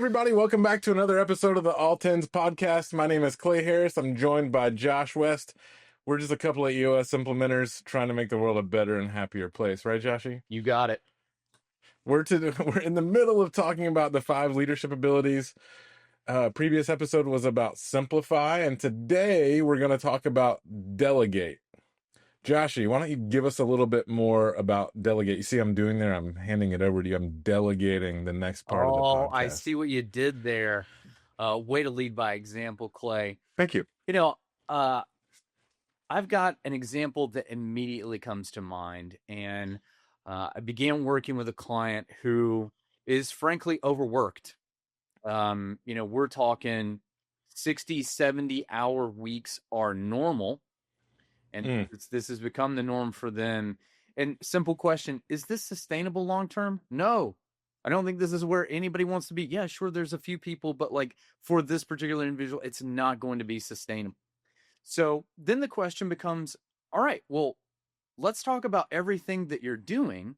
everybody. Welcome back to another episode of the All Tens podcast. My name is Clay Harris. I'm joined by Josh West. We're just a couple of EOS implementers trying to make the world a better and happier place. Right, Joshy? You got it. We're in the middle of talking about the 5 leadership abilities. Previous episode was about simplify, and today we're going to talk about delegate. Joshy, why don't you give us a little bit more about delegate? You see I'm doing there? I'm handing it over to you. I'm delegating the next part of the podcast. I see what you did there. Way to lead by example, Clay. Thank you. I've got an example that immediately comes to mind, and I began working with a client who is frankly overworked. We're talking 60, 70-hour weeks are normal. And this has become the norm for them. And simple question, is this sustainable long-term? No, I don't think this is where anybody wants to be. Yeah, sure, there's a few people, but like for this particular individual, it's not going to be sustainable. So then the question becomes, all right, well, let's talk about everything that you're doing.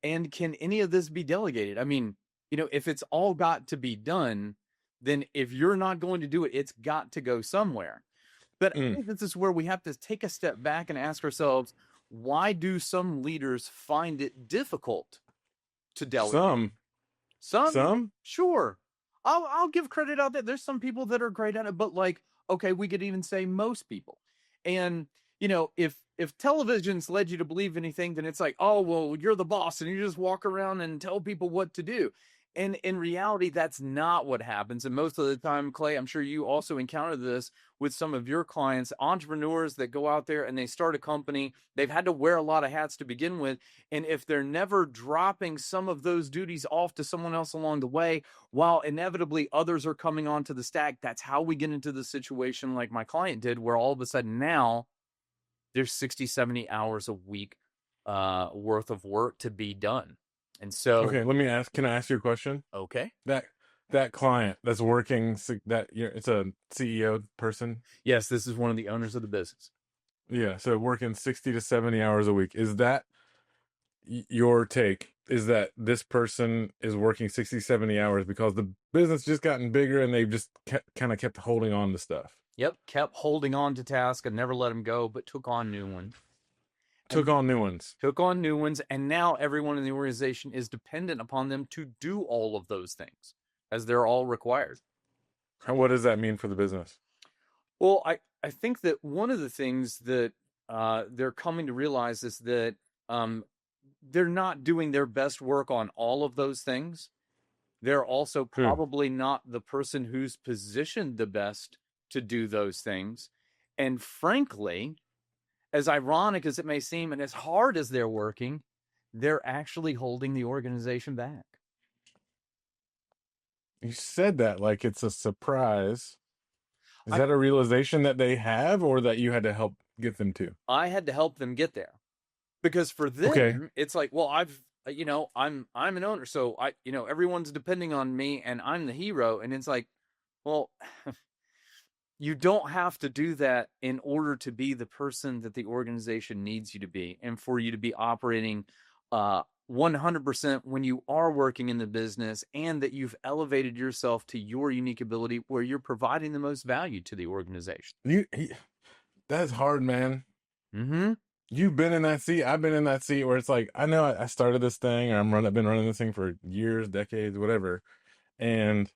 And can any of this be delegated? I mean, if it's all got to be done, then if you're not going to do it, it's got to go somewhere. But I think this is where we have to take a step back and ask ourselves, why do some leaders find it difficult to delegate? Some? Sure. I'll give credit out there. There's some people that are great at it, but okay, we could even say most people. And, if television's led you to believe anything, then it's like, oh, well, you're the boss and you just walk around and tell people what to do. And in reality, that's not what happens. And most of the time, Clay, I'm sure you also encounter this with some of your clients, entrepreneurs that go out there and they start a company. They've had to wear a lot of hats to begin with. And if they're never dropping some of those duties off to someone else along the way, while inevitably others are coming onto the stack, that's how we get into the situation like my client did, where all of a sudden now there's 60, 70 hours a week worth of work to be done. And so, okay, can I ask you a question? Okay. That client that's working, it's a CEO person? Yes, this is one of the owners of the business. Yeah, so working 60 to 70 hours a week. Is that your take? Is that this person is working 60, 70 hours because the business just gotten bigger and they've just kept holding on to stuff? Yep, kept holding on to tasks and never let them go, but took on new ones. Took on new ones, and now everyone in the organization is dependent upon them to do all of those things, as they're all required. And what does that mean for the business? Well, I think that one of the things that they're coming to realize is that they're not doing their best work on all of those things. They're also probably not the person who's positioned the best to do those things. And frankly, as ironic as it may seem, and as hard as they're working, they're actually holding the organization back. You said that like it's a surprise. Is that a realization that they have, or that you had to help get them to? I had to help them get there, because for them, it's like, well, I'm an owner, so everyone's depending on me, and I'm the hero, and it's like, well. You don't have to do that in order to be the person that the organization needs you to be, and for you to be operating 100% when you are working in the business, and that you've elevated yourself to your unique ability where you're providing the most value to the organization. That's hard, man. Mm-hmm. You've been in that seat. I've been in that seat where it's like, I know I started this thing, or I've been running this thing for years, decades, whatever. And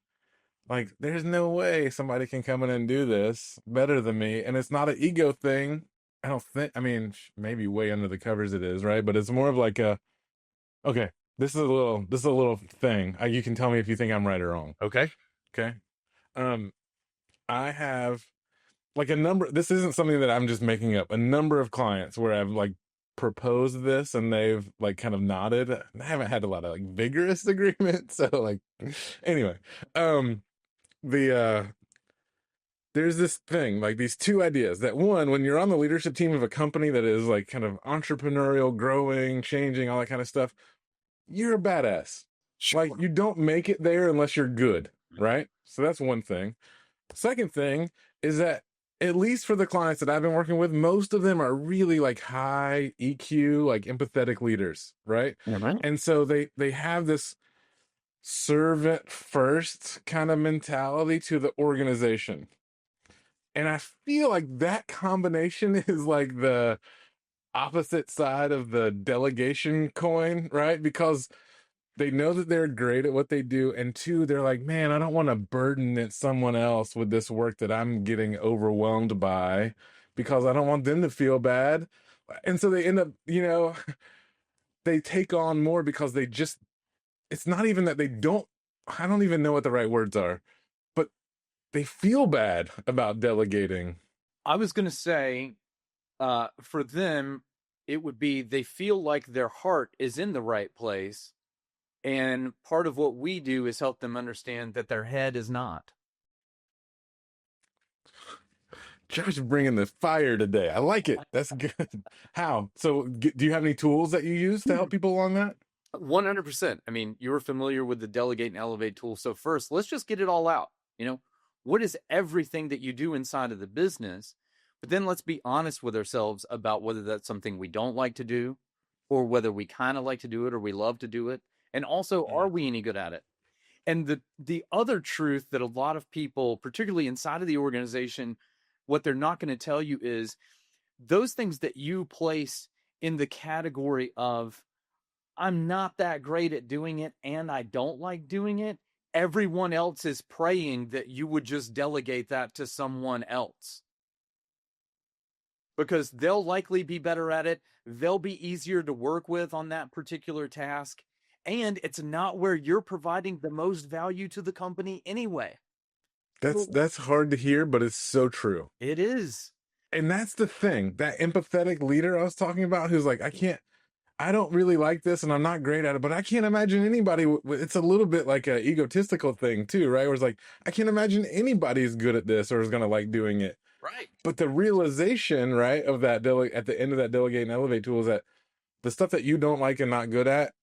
like, there's no way somebody can come in and do this better than me. And it's not an ego thing. I don't think, maybe way under the covers it is, right? But it's more of like okay, this is a little thing. You can tell me if you think I'm right or wrong. Okay. I have like a number, this isn't something that I'm just making up, a number of clients where I've like proposed this and they've like kind of nodded. I haven't had a lot of like vigorous agreement. So like, anyway, there's this thing, like these two ideas that one, when you're on the leadership team of a company that is like kind of entrepreneurial, growing, changing, all that kind of stuff, you're a badass. Sure. Like you don't make it there unless you're good, right? So that's one thing. Second thing is that at least for the clients that I've been working with, most of them are really like high EQ, like empathetic leaders, right? Mm-hmm. And so they have this servant first kind of mentality to the organization. And I feel like that combination is like the opposite side of the delegation coin, right? Because they know that they're great at what they do. And two, they're like, man, I don't want to burden someone else with this work that I'm getting overwhelmed by because I don't want them to feel bad. And so they end up, they take on more because it's not even that they don't, I don't even know what the right words are, but they feel bad about delegating. I was going to say, for them, it would be they feel like their heart is in the right place. And part of what we do is help them understand that their head is not. Josh is bringing the fire today. I like it. That's good. How? So, do you have any tools that you use to help people along that? 100%. I mean, you're familiar with the Delegate and Elevate tool. So, first, let's just get it all out. What is everything that you do inside of the business? But then let's be honest with ourselves about whether that's something we don't like to do, or whether we kind of like to do it, or we love to do it. And also, are Mm. we any good at it? And the other truth that a lot of people, particularly inside of the organization, what they're not going to tell you is those things that you place in the category of I'm not that great at doing it and I don't like doing it. Everyone else is praying that you would just delegate that to someone else because they'll likely be better at it. They'll be easier to work with on that particular task. And it's not where you're providing the most value to the company anyway. That's hard to hear, but it's so true. It is. And that's the thing. That empathetic leader I was talking about, who's like, I don't really like this, and I'm not great at it, but I can't imagine anybody. It's a little bit like a egotistical thing too, right? Where it's like, I can't imagine anybody is good at this or is going to like doing it. Right. But the realization, right, of that at the end of that delegate and elevate tool is that the stuff that you don't like and not good at,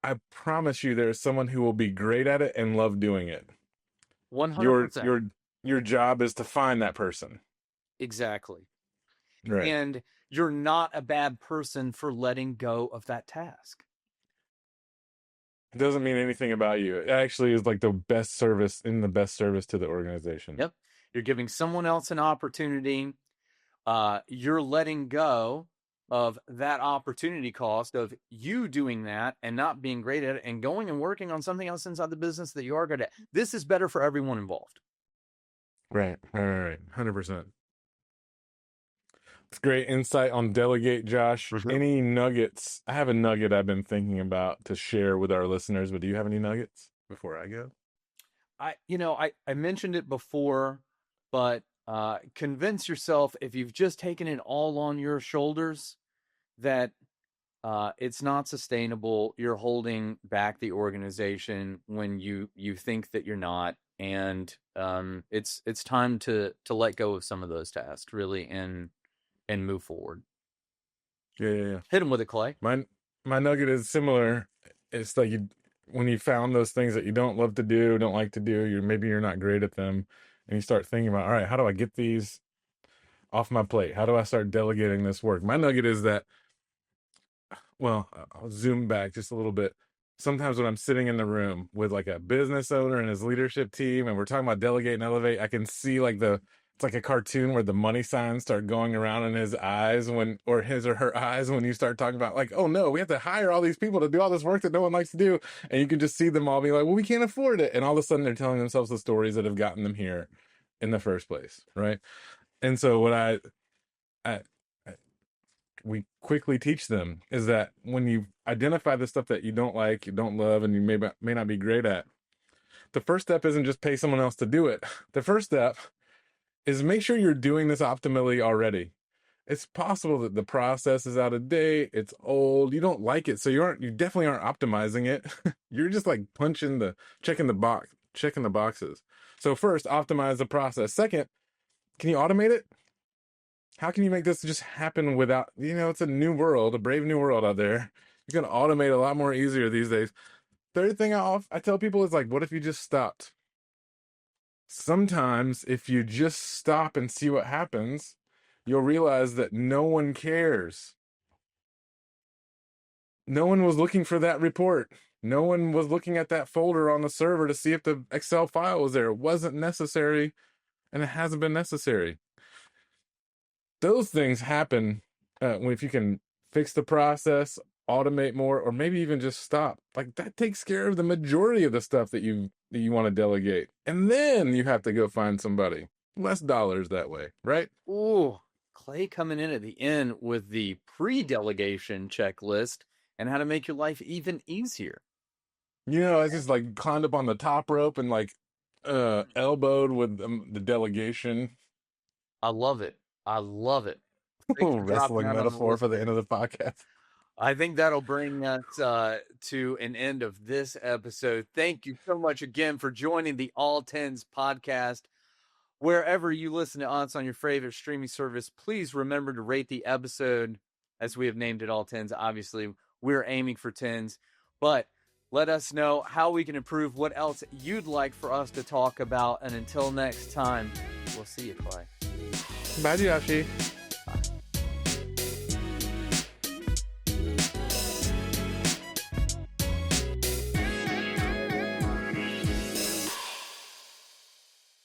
I promise you, there's someone who will be great at it and love doing it. Your 100%. your your job is to find that person, Exactly. right? And you're not a bad person for letting go of that task. It doesn't mean anything about you. It actually is like the best service to the organization. Yep. You're giving someone else an opportunity. You're letting go of that opportunity cost of you doing that and not being great at it and going and working on something else inside the business that you are good at. This is better for everyone involved. Right. 100%. It's great insight on delegate, Josh. For sure. Any nuggets? I have a nugget I've been thinking about to share with our listeners, but do you have any nuggets before I go? I mentioned it before, but convince yourself if you've just taken it all on your shoulders that it's not sustainable. You're holding back the organization when you think that you're not, and it's time to let go of some of those tasks really and move forward. Yeah. Hit them with it, Clay. My nugget is similar. It's like when you found those things that you don't love to do, don't like to do, you're not great at them, and you start thinking about, all right, how do I get these off my plate? How do I start delegating this work? My nugget is that, well, I'll zoom back just a little bit. Sometimes when I'm sitting in the room with like a business owner and his leadership team, and we're talking about delegate and elevate, I can see like it's like a cartoon where the money signs start going around in his eyes or his or her eyes when you start talking about like, oh no, we have to hire all these people to do all this work that no one likes to do. And you can just see them all be like, well, we can't afford it. And all of a sudden they're telling themselves the stories that have gotten them here in the first place. Right. And so what I we quickly teach them is that when you identify the stuff that you don't like, you don't love, and you may not be great at, the first step isn't just pay someone else to do it. The first step is make sure you're doing this optimally already. It's possible that the process is out of date, it's old, you don't like it, so you definitely aren't optimizing it. You're just like checking the boxes. So first, optimize the process. Second, can you automate it? How can you make this just happen without, it's a new world, a brave new world out there. You can automate a lot more easier these days. Third thing I tell people is like, what if you just stopped? Sometimes if you just stop and see what happens, you'll realize that no one cares. No one was looking for that report. No one was looking at that folder on the server to see if the Excel file was there. It wasn't necessary, and it hasn't been necessary. Those things happen if you can fix the process, automate more, or maybe even just stop. Like that takes care of the majority of the stuff that you want to delegate. And then you have to go find somebody. Less dollars that way, right? Ooh, Clay coming in at the end with the pre-delegation checklist and how to make your life even easier. I just like climbed up on the top rope and like elbowed with the delegation. I love it. I love it. Thanks for dropping Wrestling that on the metaphor list for the there. end of the podcast. I think that'll bring us to an end of this episode. Thank you so much again for joining the All Tens podcast. Wherever you listen to us on your favorite streaming service, please remember to rate the episode as we have named it All Tens. Obviously, we're aiming for tens, but let us know how we can improve, what else you'd like for us to talk about. And until next time, we'll see you, Clay. Bye, Joshi.